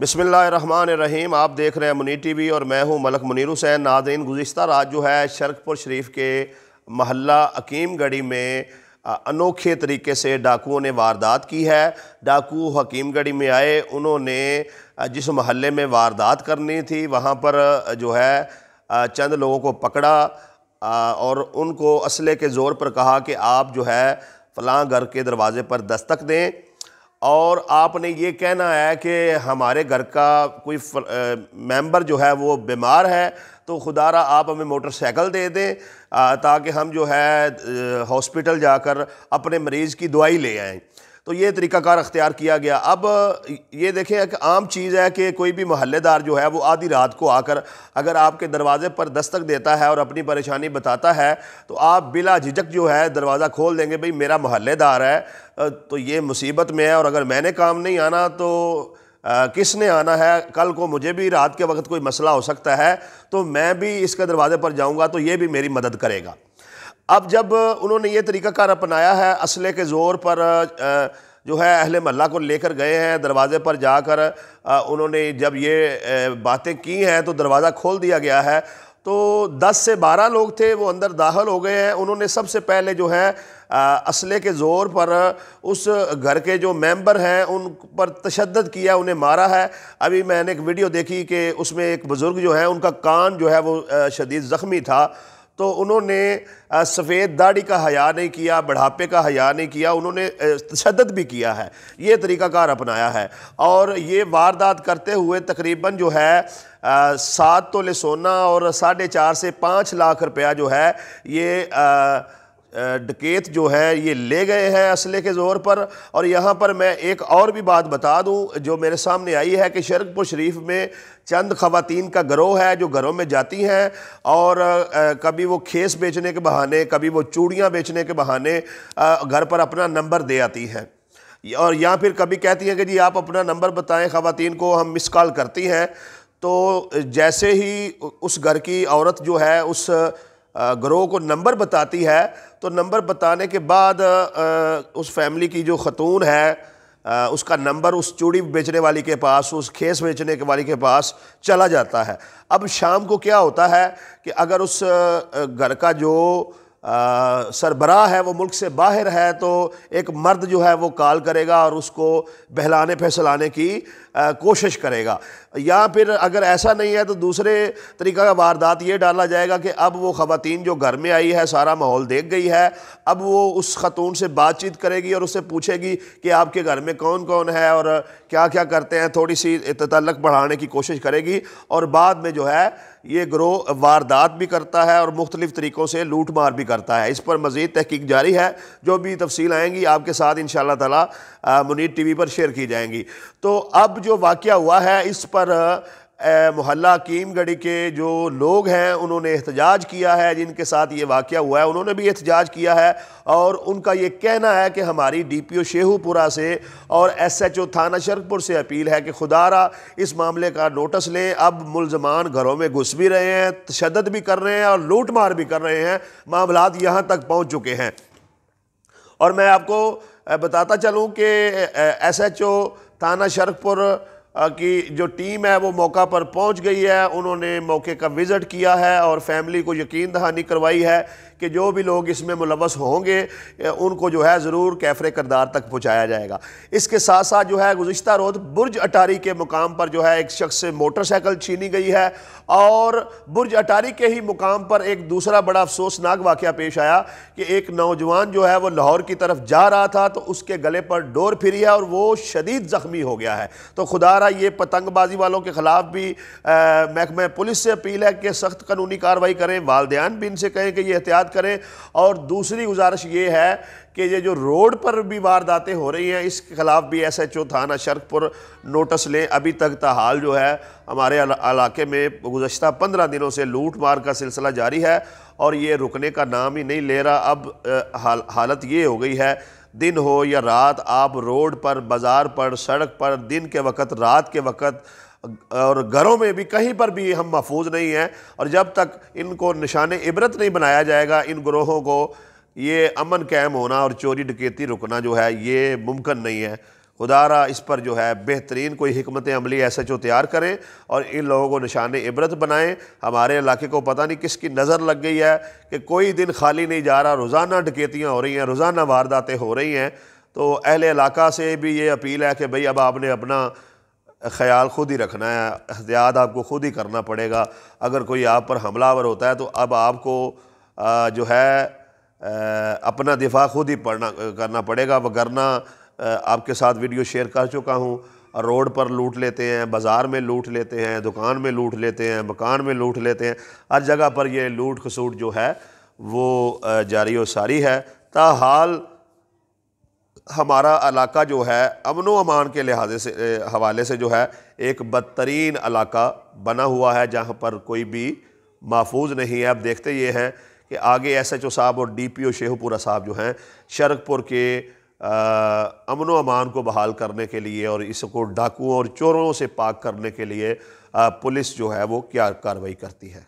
बिस्मिल्लाहिर्रहमानिर्रहीम। आप देख रहे हैं मुनीर टीवी और मैं हूं मलक मुनीर हुसैन। नाज़रीन, गुज़िश्ता रात जो है शरकपुर शरीफ के महल्ला हकीम गढ़ी में अनोखे तरीके से डाकुओं ने वारदात की है। डाकू हकीम गढ़ी में आए, उन्होंने जिस महल्ले में वारदात करनी थी वहाँ पर जो है चंद लोगों को पकड़ा और उनको असले के ज़ोर पर कहा कि आप जो है फ़लाँ घर के दरवाज़े पर दस्तक दें और आपने ये कहना है कि हमारे घर का कोई मेंबर जो है वो बीमार है, तो खुदारा आप हमें मोटरसाइकिल दे दें ताकि हम जो है हॉस्पिटल जाकर अपने मरीज़ की दवाई ले आएँ। तो ये तरीक़ाकार अख्तियार किया गया। अब ये देखें एक आम चीज़ है कि कोई भी मोहल्लेदार जो है वो आधी रात को आकर अगर आपके दरवाज़े पर दस्तक देता है और अपनी परेशानी बताता है तो आप बिला झिझक जो है दरवाज़ा खोल देंगे, भाई मेरा मोहल्लेदार है तो ये मुसीबत में है और अगर मैंने काम नहीं आना तो किसने आना है, कल को मुझे भी रात के वक्त कोई मसला हो सकता है तो मैं भी इसके दरवाज़े पर जाऊँगा तो ये भी मेरी मदद करेगा। अब जब उन्होंने ये तरीक़ाकार अपनाया है, असले के ज़ोर पर जो है अहले महल्ला को लेकर गए हैं, दरवाज़े पर जाकर उन्होंने जब ये बातें की हैं तो दरवाज़ा खोल दिया गया है। तो 10 से 12 लोग थे, वो अंदर दाखिल हो गए हैं। उन्होंने सबसे पहले जो है असले के ज़ोर पर उस घर के जो मेंबर हैं उन पर तशद्दुद किया, उन्हें मारा है। अभी मैंने एक वीडियो देखी कि उसमें एक बुज़ुर्ग जो है उनका कान जो है वो शदीद ज़ख्मी था, तो उन्होंने सफ़ेद दाढ़ी का हया नहीं किया, बढ़ापे का हया नहीं किया, उन्होंने तशद्दुद भी किया है। ये तरीक़ाकार अपनाया है और ये वारदात करते हुए तकरीबन जो है 7 तोले सोना और 4.5 से 5 लाख रुपया जो है ये डकैत जो है ये ले गए हैं असले के ज़ोर पर। और यहाँ पर मैं एक और भी बात बता दूँ जो मेरे सामने आई है कि शरकपुर शरीफ में चंद ख़वातीन का गिरोह है जो घरों में जाती हैं और कभी वो खेस बेचने के बहाने, कभी वो चूड़ियाँ बेचने के बहाने घर पर अपना नंबर दे आती हैं और या फिर कभी कहती हैं कि जी आप अपना नंबर बताएं, ख़वातीन को हम मिस कॉल करती हैं। तो जैसे ही उस घर की औरत जो है उस गिरोह को नंबर बताती है तो नंबर बताने के बाद उस फैमिली की जो खतून है उसका नंबर उस चूड़ी बेचने वाली के पास, उस खेस बेचने के वाली के पास चला जाता है। अब शाम को क्या होता है कि अगर उस घर का जो सरबराह है वो मुल्क से बाहर है तो एक मर्द जो है वो कॉल करेगा और उसको बहलाने फैसलाने की कोशिश करेगा। या फिर अगर ऐसा नहीं है तो दूसरे तरीक़ा का वारदात ये डाला जाएगा कि अब वो ख़वातीन जो घर में आई है सारा माहौल देख गई है, अब वो उस खतून से बातचीत करेगी और उससे पूछेगी कि आपके घर में कौन कौन है और क्या क्या करते हैं, थोड़ी सी तल्लुक़ बढ़ाने की कोशिश करेगी और बाद में जो है ये गिरोह वारदात भी करता है और मुख्तलिफ़ तरीक़ों से लूट मार भी करता है। इस पर मज़ीद तहकीक जारी है, जो भी तफसील आएंगी आपके साथ इंशाअल्लाह ताला मुनीर टीवी पर शेयर की जाएंगी। तो अब जो वाक़या हुआ है इस पर मोहल्ला हकीम गढ़ी के जो लोग हैं उन्होंने एहतजाज किया है, जिनके साथ ये वाक़या हुआ है उन्होंने भी एहतजाज किया है और उनका ये कहना है कि हमारी DPO शेखुपुरा से और SHO थाना शरकपुर से अपील है कि खुदारा इस मामले का नोटिस लें। अब मुल्ज़मान घरों में घुस भी रहे हैं, तशद्दुद भी कर रहे हैं और लूट मार भी कर रहे हैं, मामलात यहाँ तक पहुँच चुके हैं। और मैं आपको बताता चलूँ कि SHO थाना शरकपुर की जो टीम है वो मौका पर पहुंच गई है। उन्होंने मौके का विज़िट किया है और फैमिली को यकीन दहानी करवाई है कि जो भी लोग इसमें मुलव्वस होंगे उनको जो है ज़रूर कैफ़रे करदार तक पहुंचाया जाएगा। इसके साथ साथ जो है गुज़िश्ता रोज़ बुर्ज अटारी के मुकाम पर जो है एक शख्स से मोटरसाइकिल छीनी गई है और बुर्ज अटारी के ही मुकाम पर एक दूसरा बड़ा अफसोसनाक वाक़या पेश आया कि एक नौजवान जो है वो लाहौर की तरफ जा रहा था तो उसके गले पर डोर फिरी है और वो शदीद ज़ख्मी हो गया है। तो खुदारा ये पतंगबाजी वालों के ख़िलाफ़ भी महकमा पुलिस से अपील है कि सख्त कानूनी कार्रवाई करें, वालिदैन भी इनसे कहें कि ये एहतियात करें। और दूसरी गुजारिश ये है कि ये जो रोड पर भी वारदातें हो रही हैं इसके ख़िलाफ़ भी SHO थाना शरकपुर नोटिस लें। अभी तक ताहाल जो है हमारे इलाके में गुज़श्ता 15 दिनों से लूट मार का सिलसिला जारी है और ये रुकने का नाम ही नहीं ले रहा। अब हालत ये हो गई है, दिन हो या रात, आप रोड पर, बाज़ार पर, सड़क पर, दिन के वक़्त, रात के वक़्त और घरों में भी कहीं पर भी हम महफूज नहीं हैं। और जब तक इनको निशान इबरत नहीं बनाया जाएगा इन ग्रोहों को, ये अमन कायम होना और चोरी डकैती रुकना जो है ये मुमकिन नहीं है। خدا را اس پر جو ہے بہترین کوئی حکمت عملی ایس ایچ او تیار کریں اور ان لوگوں کو نشان عبرت بنائیں۔ ہمارے علاقے کو پتہ نہیں کس کی نظر لگ گئی ہے کہ کوئی دن خالی نہیں جا رہا، روزانہ ڈکیتیاں ہو رہی ہیں، روزانہ وارداتیں ہو رہی ہیں۔ تو اہل علاقہ سے بھی یہ اپیل ہے کہ بھئی اب آپ نے اپنا خیال خود ہی رکھنا ہے، احتیاط آپ کو خود ہی کرنا پڑے گا۔ اگر کوئی آپ پر حملہ آور ہوتا ہے تو اب آپ کو جو ہے اپنا دفاع خود ہی کرنا پڑے گا، وگرنہ آپ کے ساتھ ویڈیو شیئر کر چکا ہوں، روڈ پر لوٹ لیتے ہیں، بازار میں لوٹ لیتے ہیں، دکان میں لوٹ لیتے ہیں، مکان میں لوٹ لیتے ہیں، ہر جگہ پر یہ لوٹ کھسوٹ جو ہے وہ جاری و ساری ہے۔ تاحال ہمارا علاقہ جو ہے امن و امان کے حوالے سے جو ہے ایک بدترین علاقہ بنا ہوا ہے، جہاں پر کوئی بھی محفوظ نہیں ہے۔ اب دیکھتے یہ ہیں کہ آگے ایس ایچ او صاحب اور ڈی پی او شیخو پورہ صاحب جو ہیں شرک پور کے امن و امان کو بحال کرنے کے لیے اور اس کو ڈاکوؤں اور چوروں سے پاک کرنے کے لیے پولیس جو ہے وہ کیا کارروائی کرتی ہے۔